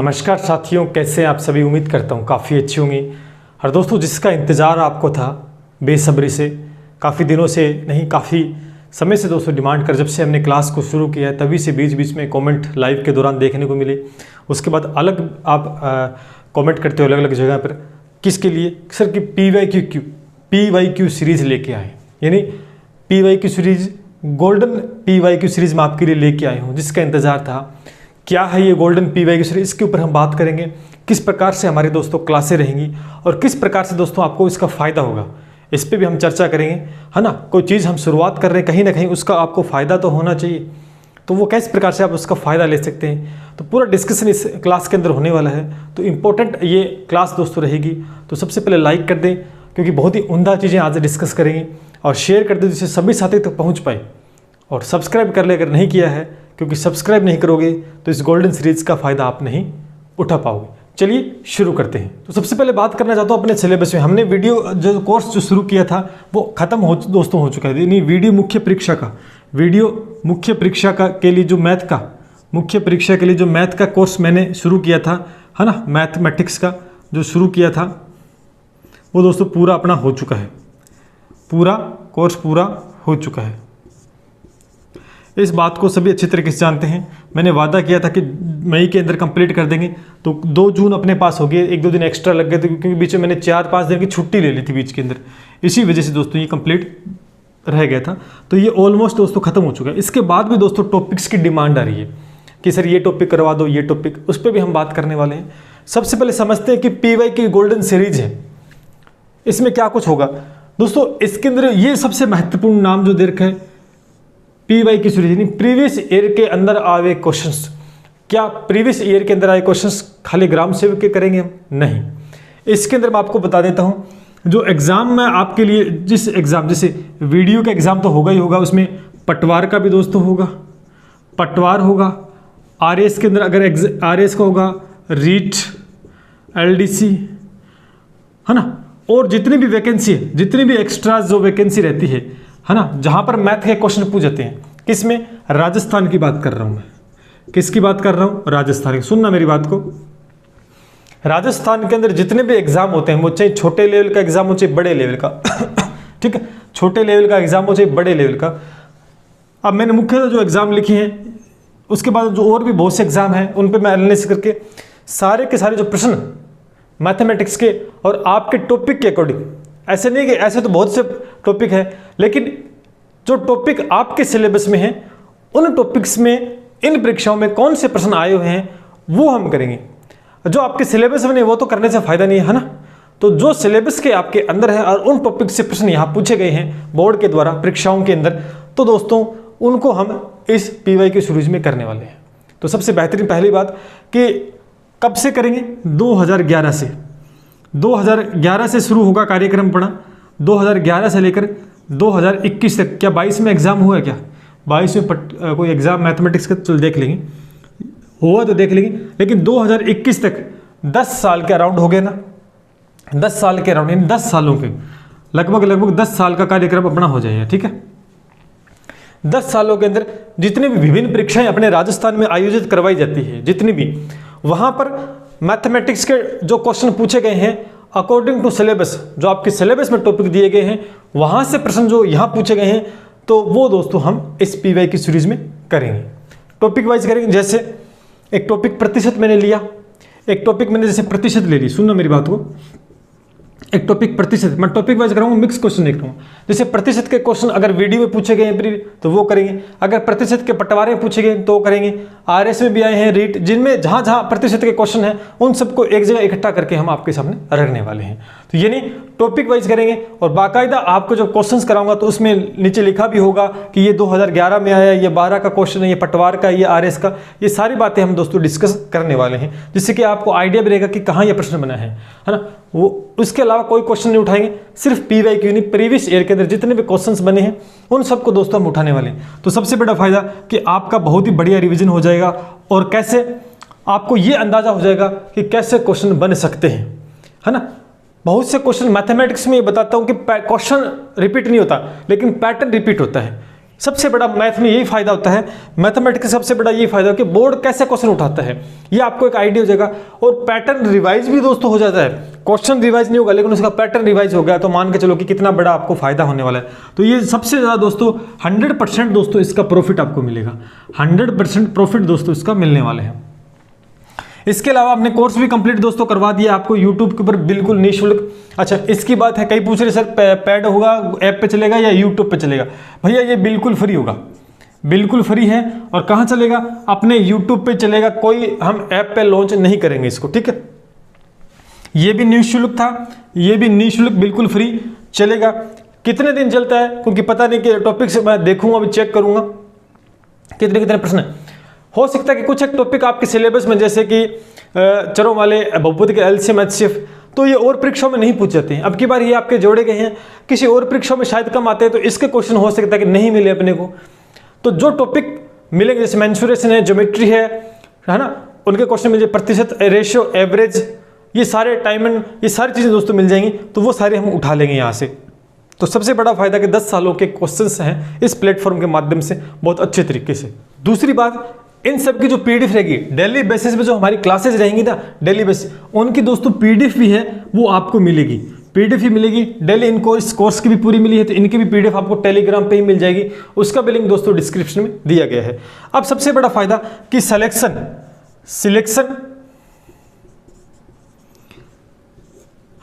नमस्कार साथियों, कैसे हैं आप सभी। उम्मीद करता हूँ काफ़ी अच्छी होंगी। और दोस्तों, जिसका इंतज़ार आपको था बेसब्री से, काफ़ी दिनों से नहीं काफ़ी समय से दोस्तों डिमांड कर, जब से हमने क्लास को शुरू किया है तभी से बीच बीच में कमेंट लाइव के दौरान देखने को मिले। उसके बाद अलग आप कमेंट करते हो अलग अलग जगह पर, किसके लिए सर कि PYQ सीरीज़ लेके आए, यानी PYQ series, golden PYQ series मैं आपके लिए लेके आए हूँ, जिसका इंतज़ार था। क्या है ये गोल्डन PYQ सीरीज़, इसके ऊपर हम बात करेंगे। किस प्रकार से हमारे दोस्तों क्लासें रहेंगी और किस प्रकार से दोस्तों आपको इसका फ़ायदा होगा, इस पे भी हम चर्चा करेंगे, है ना। कोई चीज़ हम शुरुआत कर रहे हैं, कहीं ना कहीं उसका आपको फ़ायदा तो होना चाहिए, तो वो किस प्रकार से आप उसका फ़ायदा ले सकते हैं, तो पूरा डिस्कशन इस क्लास के अंदर होने वाला है। तो इम्पोर्टेंट ये क्लास दोस्तों रहेगी। तो सबसे पहले लाइक कर दें, क्योंकि बहुत ही उम्दा चीज़ें आज डिस्कस करेंगे, और शेयर कर दें जिससे सभी साथी तक पहुँच पाए। और सब्सक्राइब कर ले अगर नहीं किया है, क्योंकि सब्सक्राइब नहीं करोगे तो इस गोल्डन सीरीज़ का फ़ायदा आप नहीं उठा पाओगे। चलिए शुरू करते हैं। तो सबसे पहले बात करना चाहता हूँ अपने सिलेबस में। हमने वीडियो जो कोर्स जो शुरू किया था वो ख़त्म हो चुका है, यानी वीडियो मुख्य परीक्षा का के लिए जो मैथ का मुख्य परीक्षा के लिए जो मैथ का कोर्स मैंने शुरू किया था, है ना, मैथमेटिक्स का जो शुरू किया था वो दोस्तों पूरा अपना हो चुका है, पूरा कोर्स पूरा हो चुका है। इस बात को सभी अच्छी तरीके से जानते हैं। मैंने वादा किया था कि मई के अंदर कंप्लीट कर देंगे, तो 2 जून अपने पास हो गए, 1-2 दिन एक्स्ट्रा लग गए थे, क्योंकि बीच में मैंने 4-5 दिन की छुट्टी ले ली थी बीच के अंदर, इसी वजह से दोस्तों ये कंप्लीट रह गया था। तो ये ऑलमोस्ट दोस्तों खत्म हो चुका है। इसके बाद भी दोस्तों टॉपिक्स की डिमांड आ रही है कि सर ये टॉपिक करवा दो, ये टॉपिक, उस पर भी हम बात करने वाले हैं। सबसे पहले समझते हैं कि PY की गोल्डन सीरीज है, इसमें क्या कुछ होगा दोस्तों। इसके अंदर ये सबसे महत्वपूर्ण नाम जो दे रखा है PY की सीरीज, यानी प्रीवियस ईयर के अंदर आए क्वेश्चंस। क्या प्रीवियस ईयर के अंदर आए क्वेश्चंस खाली ग्राम सेवक के करेंगे हम? नहीं। इसके अंदर मैं आपको बता देता हूं, जो एग्जाम में आपके लिए जिस एग्जाम, जैसे वीडियो का एग्जाम तो होगा ही होगा, उसमें पटवार का भी दोस्तों होगा, पटवार होगा। RS के अंदर अगर RS का होगा, रीट, LDC, है ना, और जितनी भी वैकेंसी है, जितनी भी एक्स्ट्रा जो वैकेंसी रहती है ना, जहां पर मैथ के क्वेश्चन पूछ जाते हैं, किसमें? राजस्थान की बात कर रहा हूं मैं। किसकी बात कर रहा हूं? राजस्थान की। सुनना मेरी बात को, राजस्थान के अंदर जितने भी एग्जाम होते हैं, वो चाहे छोटे लेवल का एग्जाम हो चाहे बड़े लेवल का ठीक है, छोटे लेवल का एग्जाम हो चाहे बड़े लेवल का। अब मैंने मुख्य जो एग्जाम लिखे हैं, उसके बाद जो और भी बहुत से एग्जाम हैं उन पर मैं एनालिसिस करके सारे के सारे जो प्रश्न मैथमेटिक्स के और आपके टॉपिक के अकॉर्डिंग, ऐसे नहीं कि ऐसे तो बहुत से टॉपिक है, लेकिन जो टॉपिक आपके सिलेबस में है उन टॉपिक्स में इन परीक्षाओं में कौन से प्रश्न आए हुए हैं वो हम करेंगे। जो आपके सिलेबस में नहीं वो तो करने से फायदा नहीं है ना। तो जो सिलेबस के आपके अंदर है और उन टॉपिक से प्रश्न यहाँ पूछे गए हैं बोर्ड के द्वारा परीक्षाओं के अंदर, तो दोस्तों उनको हम इस PYQ सीरीज में करने वाले हैं। तो सबसे बेहतरीन पहली बात कि कब से करेंगे? 2011 से शुरू होगा कार्यक्रम पढ़ा, 2011 से लेकर 2021 तक। क्या 22 में एग्जाम हुआ है? क्या 22 में कोई एग्जाम मैथमेटिक्स का? चल देख लेंगे, हुआ तो देख लेंगे, लेकिन 2021 तक 10 साल के अराउंड हो गए ना, 10 साल के अराउंड, यानी 10 सालों के लगभग 10 साल का कार्यक्रम अपना हो जाएगा। ठीक है, 10 सालों के अंदर जितनी भी विभिन्न परीक्षाएं अपने राजस्थान में आयोजित करवाई जाती है, जितनी भी, वहां पर मैथमेटिक्स के जो क्वेश्चन पूछे गए हैं अकॉर्डिंग टू सिलेबस, जो आपके सिलेबस में टॉपिक दिए गए हैं वहां से प्रश्न जो यहां पूछे गए हैं, तो वो दोस्तों हम इस PY की सीरीज में करेंगे। टॉपिक वाइज करेंगे। जैसे एक टॉपिक प्रतिशत मैंने लिया, एक टॉपिक मैंने जैसे प्रतिशत ले ली, सुनना मेरी बात को, एक टॉपिक प्रतिशत, मैं टॉपिक वाइज कराऊंगा, मिक्स क्वेश्चन देख रहा हूँ। जैसे प्रतिशत के क्वेश्चन अगर वीडियो में पूछे गए हैं तो वो करेंगे, अगर प्रतिशत के पटवारे पूछे गए तो करेंगे। RS में भी आए हैं रीट, जिनमें जहां जहां प्रतिशत के क्वेश्चन हैं उन सबको एक जगह इकट्ठा करके हम आपके सामने रखने वाले हैं। तो यानी टॉपिक वाइज करेंगे, और बाकायदा आपको जो क्वेश्चंस कराऊंगा तो उसमें नीचे लिखा भी होगा कि ये 2011 में आया, ये 12 का क्वेश्चन है, ये पटवार का, ये RS का, ये सारी बातें हम दोस्तों डिस्कस करने वाले हैं, जिससे कि आपको आइडिया भी रहेगा कि कहाँ ये प्रश्न बना है ना। वो उसके अलावा कोई क्वेश्चन नहीं उठाएंगे, सिर्फ PYQ यानी प्रीवियस ईयर के अंदर जितने भी क्वेश्चंस बने हैं उन सबको दोस्तों हम उठाने वाले हैं। तो सबसे बड़ा फायदा कि आपका बहुत ही बढ़िया रिवीजन हो जाएगा, और कैसे आपको ये अंदाजा हो जाएगा कि कैसे क्वेश्चन बन सकते हैं, है ना। बहुत से क्वेश्चन मैथमेटिक्स में ये बताता हूँ कि क्वेश्चन रिपीट नहीं होता, लेकिन पैटर्न रिपीट होता है। सबसे बड़ा मैथ में यही फायदा होता है, मैथमेटिक्स का सबसे बड़ा यही फायदा है कि बोर्ड कैसे क्वेश्चन उठाता है ये आपको एक आइडिया हो जाएगा। और पैटर्न रिवाइज भी दोस्तों हो जाता है, क्वेश्चन रिवाइज नहीं होगा लेकिन उसका पैटर्न रिवाइज हो गया तो मान के चलो कि कितना बड़ा आपको फायदा होने वाला है। तो ये सबसे ज़्यादा दोस्तों 100% दोस्तों इसका प्रॉफिट आपको मिलेगा, 100% प्रॉफिट दोस्तों इसका मिलने वाले हैं। इसके अलावा आपने कोर्स भी कंप्लीट दोस्तों करवा दिया आपको यूट्यूब के ऊपर बिल्कुल निःशुल्क। अच्छा, इसकी बात है, कई पूछ रहे सर पैड होगा ऐप पे चलेगा या यूट्यूब पे चलेगा? भैया ये बिल्कुल फ्री होगा, बिल्कुल फ्री है। और कहाँ चलेगा? अपने यूट्यूब पे चलेगा, कोई हम ऐप पे लॉन्च नहीं करेंगे इसको, ठीक है। ये भी निःशुल्क था, ये भी निःशुल्क बिल्कुल फ्री चलेगा। कितने दिन चलता है क्योंकि पता नहीं कि टॉपिक से मैं देखूंगा, अभी चेक करूंगा कितने कितने प्रश्न है। हो सकता है कि कुछ एक टॉपिक आपके सिलेबस में जैसे कि चरों वाले बहुपद के एलसीएम एचसीएफ तो ये और परीक्षाओं में नहीं पूछ जाते हैं। अब की बार ये आपके जोड़े गए हैं, किसी और परीक्षाओं में शायद कम आते हैं, तो इसके क्वेश्चन हो सकता है कि नहीं मिले अपने को। तो जो टॉपिक मिलेंगे जैसे मेंसुरेशन है, ज्योमेट्री है ना, उनके क्वेश्चन मिल जाए, प्रतिशत, रेशियो, एवरेज, ये सारे टाइम एंड ये सारी चीज़ें दोस्तों मिल जाएंगी, तो वो सारे हम उठा लेंगे यहाँ से। तो सबसे बड़ा फायदा कि 10 सालों के क्वेश्चंस हैं इस प्लेटफॉर्म के माध्यम से बहुत अच्छे तरीके से। दूसरी बात, इन सब की जो पीडीएफ रहेगी डेली बेसिस पे, जो हमारी क्लासेस रहेंगी ना डेली बेसिस, उनकी दोस्तों पीडीएफ भी है वो आपको मिलेगी, पीडीएफ ही मिलेगी डेली। इनको इस कोर्स की भी पूरी मिली है तो इनकी भी पीडीएफ आपको टेलीग्राम पे ही मिल जाएगी, उसका भी लिंक दोस्तों डिस्क्रिप्शन में दिया गया है। अब सबसे बड़ा फायदा कि सिलेक्शन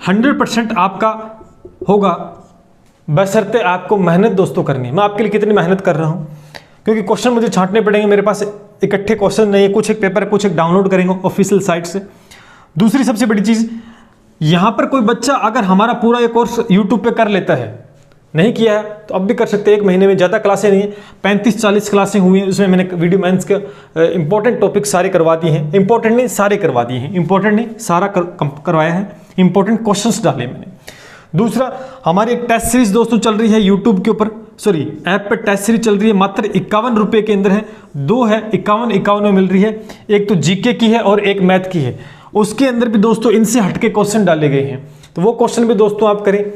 100% आपका होगा, बशर्ते आपको मेहनत दोस्तों करनी है। मैं आपके लिए कितनी मेहनत कर रहा हूं, क्योंकि क्वेश्चन मुझे छांटने पड़ेंगे, मेरे पास इकट्ठे क्वेश्चन नहीं है, कुछ एक पेपर है, कुछ एक डाउनलोड करेंगे ऑफिशियल साइट से। दूसरी सबसे बड़ी चीज, यहां पर कोई बच्चा अगर हमारा पूरा ये कोर्स यूट्यूब पे कर लेता है, नहीं किया है तो अब भी कर सकते हैं। एक महीने में ज़्यादा क्लासें नहीं है, 35-40 क्लासें हुई हैं, उसमें मैंने वीडियो मेंस के इंपॉर्टेंट टॉपिक सारे करवा दिए हैं। इंपॉर्टेंट नहीं सारे करवा दिए हैं, इंपॉर्टेंट नहीं सारा करवाया है, इंपॉर्टेंट क्वेश्चंस डाले मैंने। दूसरा, हमारी एक टेस्ट सीरीज दोस्तों चल रही है यूट्यूब के ऊपर, सॉरी ऐप पर टेस्ट सीरीज चल रही है, मात्र 51 रुपये के अंदर है। दो है 51 में मिल रही है, एक तो जीके की है और एक मैथ की है। उसके अंदर भी दोस्तों इनसे हटके क्वेश्चन डाले गए हैं, तो वो क्वेश्चन भी दोस्तों आप करें,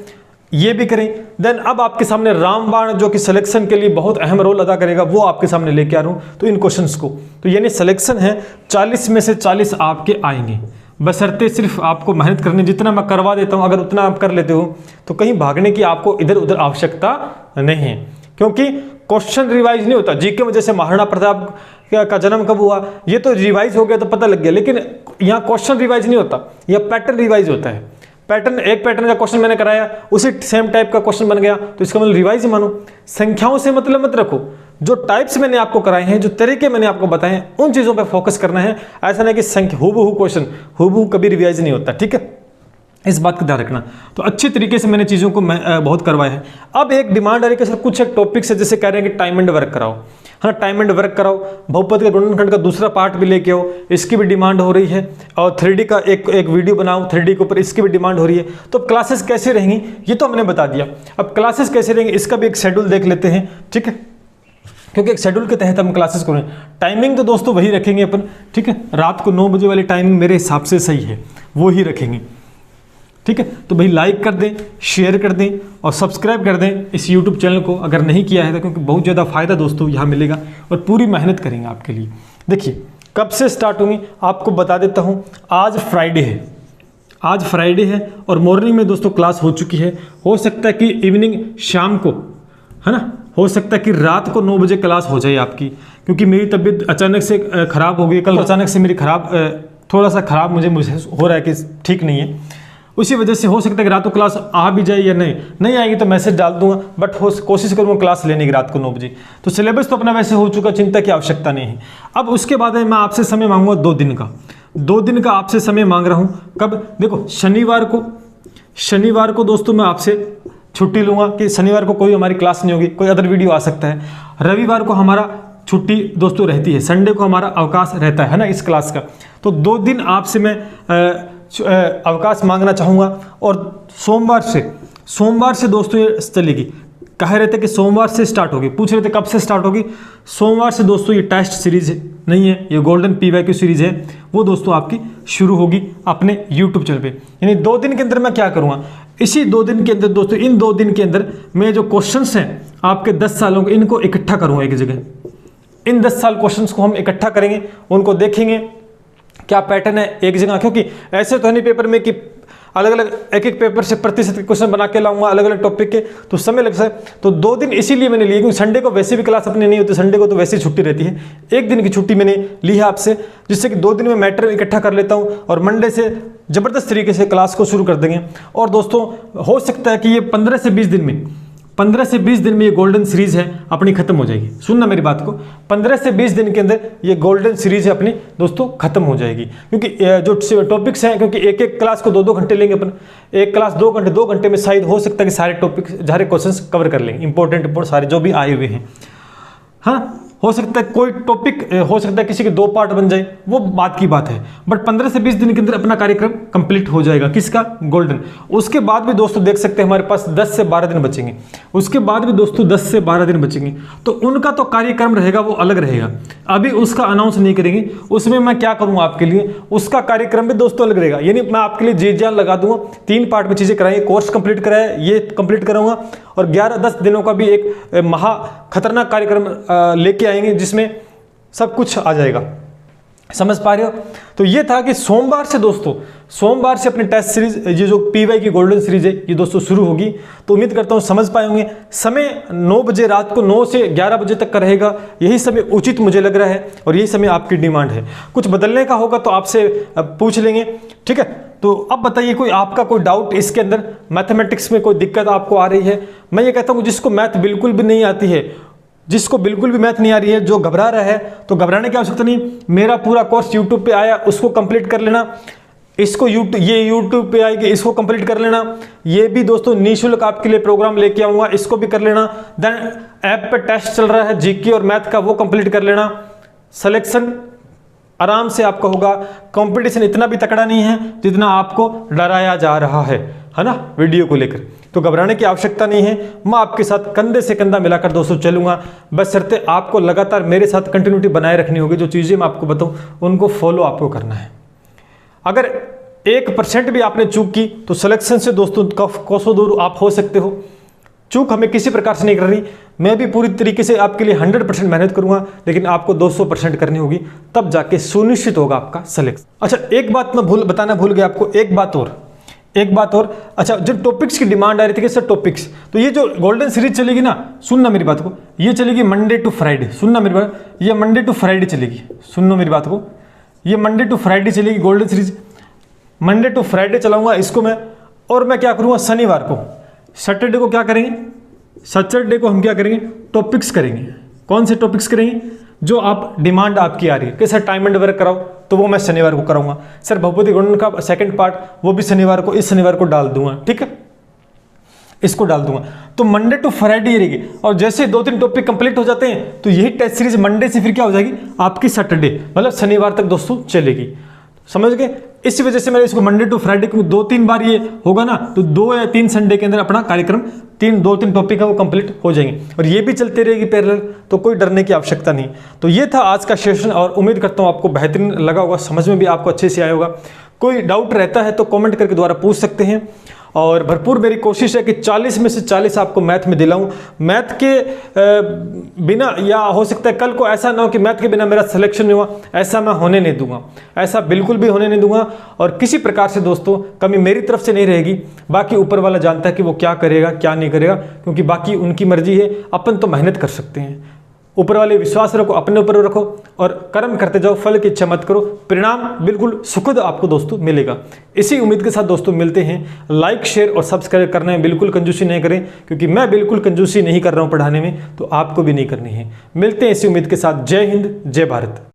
ये भी करें। देन अब आपके सामने रामबाण जो कि सिलेक्शन के लिए बहुत अहम रोल अदा करेगा, वो आपके सामने लेके आ रहा हूँ। तो इन क्वेश्चंस को, तो यानी सिलेक्शन है 40 में से 40 आपके आएंगे, बशर्ते सिर्फ आपको मेहनत करनी। जितना मैं करवा देता हूँ अगर उतना आप कर लेते हो तो कहीं भागने की आपको इधर उधर आवश्यकता नहीं है, क्योंकि क्वेश्चन रिवाइज नहीं होता। जीके में जैसे महाराणा प्रताप का जन्म कब हुआ, ये तो रिवाइज हो गया तो पता लग गया, लेकिन यहाँ क्वेश्चन रिवाइज नहीं होता, यह पैटर्न रिवाइज होता है। पैटर्न, एक पैटर्न का क्वेश्चन मैंने कराया, उसी सेम टाइप का क्वेश्चन बन गया तो इसका मतलब रिवाइज ही मानो। संख्याओं से मतलब मत रखो, जो टाइप्स मैंने आपको कराए हैं, जो तरीके मैंने आपको बताए हैं, उन चीज़ों पे फोकस करना है। ऐसा नहीं कि संख्या हूबहू क्वेश्चन हूबहू कभी रिवाइज नहीं होता, ठीक है, इस बात का ध्यान रखना। तो अच्छे तरीके से मैंने चीज़ों को बहुत करवाया है। अब एक डिमांड आ रही है कि सर कुछ एक टॉपिक से जैसे कह रहे हैं कि टाइम एंड वर्क कराओ, हाँ टाइम एंड वर्क कराओ, बहुपद के गुणनखंड का दूसरा पार्ट भी लेके आओ, इसकी भी डिमांड हो रही है। और 3D का एक वीडियो बनाओ 3D के ऊपर, इसकी भी डिमांड हो रही है। तो क्लासेस कैसे रहेंगी ये तो हमने बता दिया, अब क्लासेस कैसे रहेंगी इसका भी एक शेड्यूल देख लेते हैं, ठीक है, क्योंकि एक शेड्यूल के तहत हम क्लासेस करें। टाइमिंग तो दोस्तों वही रखेंगे अपन, ठीक है, रात को 9 बजे वाली टाइमिंग मेरे हिसाब से सही है, वो ही रखेंगे, ठीक है। तो भाई लाइक कर दें, शेयर कर दें और सब्सक्राइब कर दें इस यूट्यूब चैनल को अगर नहीं किया है तो, क्योंकि बहुत ज़्यादा फायदा दोस्तों यहाँ मिलेगा और पूरी मेहनत करेंगे आपके लिए। देखिए कब से स्टार्ट होंगी आपको बता देता हूँ। आज फ्राइडे है, आज फ्राइडे है और मॉर्निंग में दोस्तों क्लास हो चुकी है। हो सकता है कि इवनिंग शाम को, है ना, हो सकता है कि रात को 9 बजे क्लास हो जाए आपकी, क्योंकि मेरी तबीयत अचानक से ख़राब हो गई कल, अचानक से मेरी थोड़ा सा ख़राब मुझे हो रहा है कि ठीक नहीं है, उसी वजह से हो सकता है कि रात को क्लास आ भी जाए या नहीं आएगी तो मैसेज डाल दूंगा, बट कोशिश करूँगा क्लास लेने की रात को 9 बजे। तो सिलेबस तो अपना वैसे हो चुका, चिंता की आवश्यकता नहीं है। अब उसके बाद मैं आपसे समय मांगूंगा 2 दिन का, 2 दिन का आपसे समय मांग रहा हूँ। कब? देखो शनिवार को दोस्तों मैं आपसे छुट्टी लूँगा कि शनिवार को कोई हमारी क्लास नहीं होगी, कोई अदर वीडियो आ सकता है। रविवार को हमारा छुट्टी दोस्तों रहती है, संडे को हमारा अवकाश रहता है ना इस क्लास का। तो 2 दिन आपसे मैं अवकाश मांगना चाहूँगा। और सोमवार से दोस्तों ये चलेगी। कह रहे थे कि सोमवार से स्टार्ट होगी, पूछ रहे थे कब से स्टार्ट होगी। सोमवार से दोस्तों ये टेस्ट सीरीज नहीं है, ये गोल्डन PYQ सीरीज है, वो दोस्तों आपकी शुरू होगी अपने यूट्यूब चैनल पे। यानी 2 दिन के अंदर मैं क्या करूँगा, इसी 2 दिन के अंदर दोस्तों, इन 2 दिन के अंदर मैं जो क्वेश्चंस हैं आपके 10 सालों को इनको इकट्ठा करूँगा एक जगह। इन 10 साल क्वेश्चंस को हम इकट्ठा करेंगे, उनको देखेंगे क्या पैटर्न है एक जगह, क्योंकि ऐसे तो है नहीं पेपर में कि अलग अलग एक एक पेपर से प्रतिशत के क्वेश्चन बना के लाऊंगा अलग अलग टॉपिक के, तो समय लग सकता है। तो 2 दिन इसीलिए मैंने लिए, क्योंकि संडे को वैसे भी क्लास अपनी नहीं होती, संडे को तो वैसे ही छुट्टी रहती है। 1 दिन की छुट्टी मैंने ली है आपसे, जिससे कि 2 दिन में मैटर इकट्ठा कर लेता हूँ और मंडे से ज़बरदस्त तरीके से क्लास को शुरू कर देंगे। और दोस्तों हो सकता है कि ये 15 से 20 दिन में, 15 से 20 दिन में ये गोल्डन सीरीज है अपनी खत्म हो जाएगी। सुनना मेरी बात को, 15 से 20 दिन के अंदर ये गोल्डन सीरीज है अपनी दोस्तों खत्म हो जाएगी। क्योंकि जो टॉपिक्स हैं, क्योंकि एक एक क्लास को 2-2 घंटे लेंगे अपन, एक क्लास 2 घंटे में शायद हो सकता है कि सारे टॉपिक सारे क्वेश्चंस कवर कर लेंगे, इंपॉर्टेंट सारे जो भी आए हुए हैं। हाँ, हो सकता है कोई टॉपिक हो सकता है किसी के 2 पार्ट बन जाए, वो बात की बात है, बट 15 से 20 दिन के अंदर अपना कार्यक्रम कंप्लीट हो जाएगा। किसका? गोल्डन। उसके बाद भी दोस्तों देख सकते हैं हमारे पास 10 से 12 दिन बचेंगे, उसके बाद भी दोस्तों 10 से 12 दिन बचेंगे, तो उनका तो कार्यक्रम रहेगा वो अलग रहेगा, अभी उसका अनाउंस नहीं करेंगे। उसमें मैं क्या करूँगा आपके लिए, उसका कार्यक्रम भी दोस्तों अलग रहेगा, यानी मैं आपके लिए जी जान लगा दूंगा। 3 पार्ट में चीज़ें कराएंगे, कोर्स कंप्लीट कराए ये कंप्लीट कराऊंगा, और 11-10 दिनों का भी एक महा खतरनाक कार्यक्रम लेके आएंगे जिसमें सब कुछ आ जाएगा। समझ पा रहे हो? तो ये था कि सोमवार से दोस्तों, सोमवार से अपनी टेस्ट सीरीज ये जो पीवाई की गोल्डन सीरीज है ये दोस्तों शुरू होगी। तो उम्मीद करता हूँ समझ पाए होंगे। समय 9 बजे रात को 9 से 11 बजे तक का रहेगा, यही समय उचित मुझे लग रहा है और यही समय आपकी डिमांड है। कुछ बदलने का होगा तो आपसे पूछ लेंगे, ठीक है? तो अब बताइए कोई आपका कोई डाउट इसके अंदर, मैथमेटिक्स में कोई दिक्कत आपको आ रही है? मैं ये कहता हूँ जिसको मैथ बिल्कुल भी नहीं आती है, जिसको बिल्कुल भी मैथ नहीं आ रही है, जो घबरा रहा है, तो घबराने की आवश्यकता नहीं। मेरा पूरा कोर्स यूट्यूब पे आया, उसको कंप्लीट कर लेना। इसको यूट्यूब पे आएगी, इसको कंप्लीट कर लेना। ये भी दोस्तों निःशुल्क आपके लिए प्रोग्राम लेके आऊँगा, इसको भी कर लेना। देन ऐप पे टेस्ट चल रहा है जीके और मैथ का, वो कंप्लीट कर लेना। सिलेक्शन आराम से आपका होगा। कंपटीशन इतना भी तकड़ा नहीं है जितना आपको डराया जा रहा है ना, वीडियो को लेकर। तो घबराने की आवश्यकता नहीं है, मैं आपके साथ कंधे से कंधा मिलाकर दोस्तों चलूंगा, बशर्ते आपको लगातार मेरे साथ कंटिन्यूटी बनाए रखनी होगी। जो चीज़ें मैं आपको बताऊं उनको फॉलो आपको करना है। अगर 1% भी आपने चूक की तो सिलेक्शन से दोस्तों कोसों दूर आप हो सकते हो। चूक हमें किसी प्रकार से नहीं कर रही, मैं भी पूरी तरीके से आपके लिए 100% मेहनत करूंगा, लेकिन आपको 200% करनी होगी, तब जाके सुनिश्चित होगा आपका सिलेक्शन। अच्छा, एक बात मैं बताना भूल गया आपको, एक बात और। अच्छा, जो टॉपिक्स की डिमांड आ रही थी कि सर टॉपिक्स, तो ये जो गोल्डन सीरीज चलेगी ना, सुनना मेरी बात को, ये चलेगी मंडे टू फ्राइडे। सुनना मेरी बात, ये मंडे टू फ्राइडे चलेगी। सुनो मेरी बात को, ये मंडे टू फ्राइडे चलेगी golden series. Monday to Friday चलाऊंगा इसको मैं, और मैं क्या करूँगा शनिवार को, सैटरडे को क्या करेंगे, सैटरडे को हम क्या करेंगे, टॉपिक्स करेंगे। कौन से टॉपिक्स करेंगे? जो आप डिमांड आपकी आ रही है कि सर टाइम एंड वर्क कराओ, तो वो मैं शनिवार को कराऊंगा। सर भगवती गुणन का सेकंड पार्ट, वो भी शनिवार को, इस शनिवार को डाल दूंगा, ठीक है, इसको डाल दूंगा। तो मंडे टू फ्राइडे ही रहेगी। और जैसे 2-3 टॉपिक कंप्लीट हो जाते हैं तो यही टेस्ट सीरीज मंडे से फिर क्या हो जाएगी आपकी सैटरडे, मतलब शनिवार तक दोस्तों चलेगी। समझ गए? इसी वजह से मैंने इसको मंडे टू फ्राइडे, क्योंकि 2-3 बार ये होगा ना, तो 2 या 3 संडे के अंदर अपना कार्यक्रम 2-3 टॉपिक है वो कंप्लीट हो जाएंगे, और ये भी चलते रहेगी पैरेलल, तो कोई डरने की आवश्यकता नहीं। तो ये था आज का सेशन, और उम्मीद करता हूँ आपको बेहतरीन लगा होगा, समझ में भी आपको अच्छे से आया होगा। कोई डाउट रहता है तो कमेंट करके द्वारा पूछ सकते हैं, और भरपूर मेरी कोशिश है कि 40 में से 40 आपको मैथ में दिलाऊं। मैथ के बिना, या हो सकता है कल को ऐसा ना हो कि मैथ के बिना मेरा सिलेक्शन नहीं हुआ, ऐसा मैं होने नहीं दूंगा, ऐसा बिल्कुल भी होने नहीं दूंगा। और किसी प्रकार से दोस्तों कमी मेरी तरफ से नहीं रहेगी, बाकी ऊपर वाला जानता है कि वो क्या करेगा क्या नहीं करेगा, क्योंकि बाकी उनकी मर्जी है, अपन तो मेहनत कर सकते हैं। ऊपर वाले विश्वास रखो, अपने ऊपर रखो और कर्म करते जाओ, फल की इच्छा मत करो, परिणाम बिल्कुल सुखद आपको दोस्तों मिलेगा। इसी उम्मीद के साथ दोस्तों मिलते हैं। लाइक शेयर और सब्सक्राइब करने में बिल्कुल कंजूसी नहीं करें, क्योंकि मैं बिल्कुल कंजूसी नहीं कर रहा हूं पढ़ाने में, तो आपको भी नहीं करनी है। मिलते हैं इसी उम्मीद के साथ। जय हिंद, जय भारत।